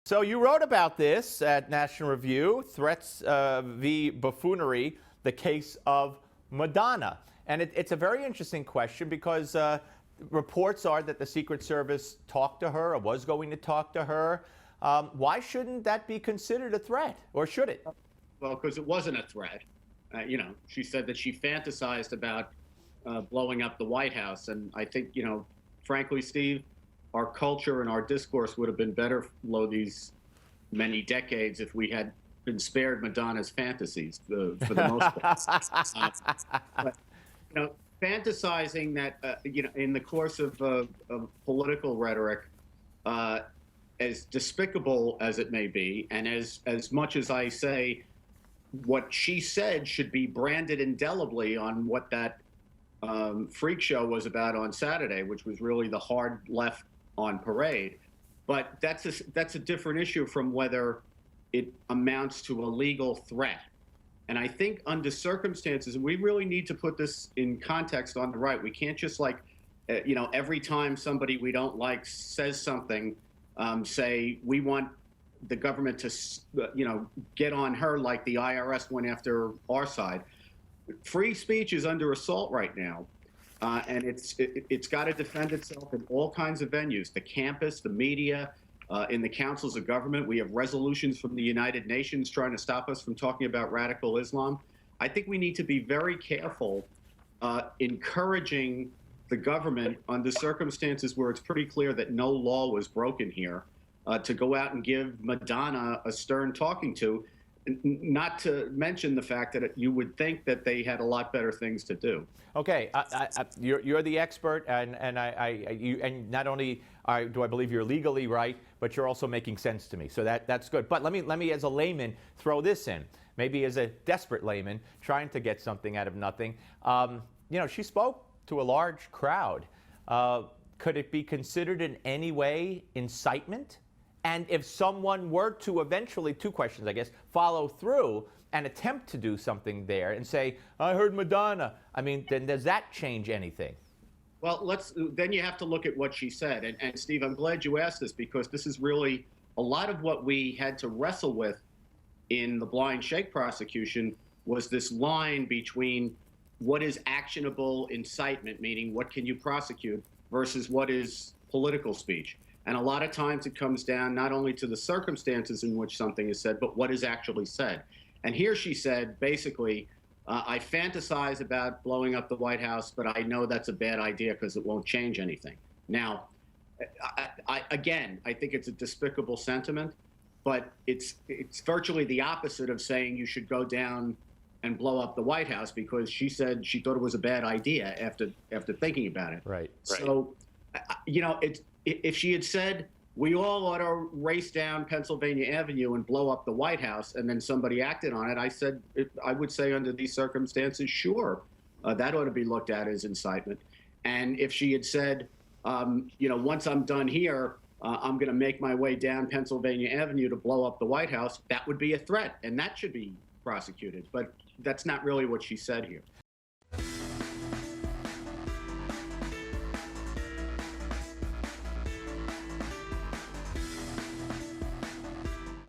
So you wrote about this at National Review, Threats v. Buffoonery, the case of Madonna. And it's a very interesting question because reports are that the Secret Service talked to her or was going to talk to her. Why shouldn't that be considered a threat, or should it? Well, because it wasn't a threat. She said that she fantasized about blowing up the White House. And I think, frankly, Steve, our culture and our discourse would have been better below these many decades if we had been spared Madonna's fantasies for the most part. But, fantasizing that, in the course of political rhetoric, as despicable as it may be, and as much as I say what she said should be branded indelibly on what that freak show was about on Saturday, which was really the hard left on parade. But that's a different issue from whether it amounts to a legal threat. And I think under circumstances, and we really need to put this in context on the right, we can't just every time somebody we don't like says something, say we want the government to, get on her like the IRS went after our side. Free speech is under assault right now. And it's got to defend itself in all kinds of venues, the campus, the media, in the councils of government. We have resolutions from the United Nations trying to stop us from talking about radical Islam. I think we need to be very careful encouraging the government under circumstances where it's pretty clear that no law was broken here to go out and give Madonna a stern talking to. Not to mention the fact that you would think that they had a lot better things to do. Okay, you're the expert, and not only do I believe you're legally right, but you're also making sense to me. So that's good. But let me, as a layman, throw this in. Maybe as a desperate layman trying to get something out of nothing. She spoke to a large crowd. Could it be considered in any way incitement? And if someone were to eventually, two questions, I guess, follow through and attempt to do something there and say, I heard Madonna, then does that change anything? Well, then you have to look at what she said. And Steve, I'm glad you asked this because this is really a lot of what we had to wrestle with in the blind shake prosecution was this line between what is actionable incitement, meaning what can you prosecute, versus what is political speech. And a lot of times it comes down not only to the circumstances in which something is said, but what is actually said. And here she said, basically, I fantasize about blowing up the White House, but I know that's a bad idea because it won't change anything. Now, I think it's a despicable sentiment, but it's virtually the opposite of saying you should go down and blow up the White House because she said she thought it was a bad idea after thinking about it. Right. So, if she had said, we all ought to race down Pennsylvania Avenue and blow up the White House, and then somebody acted on it, I would say under these circumstances, sure, that ought to be looked at as incitement. And if she had said, once I'm done here, I'm going to make my way down Pennsylvania Avenue to blow up the White House, that would be a threat, and that should be prosecuted. But that's not really what she said here.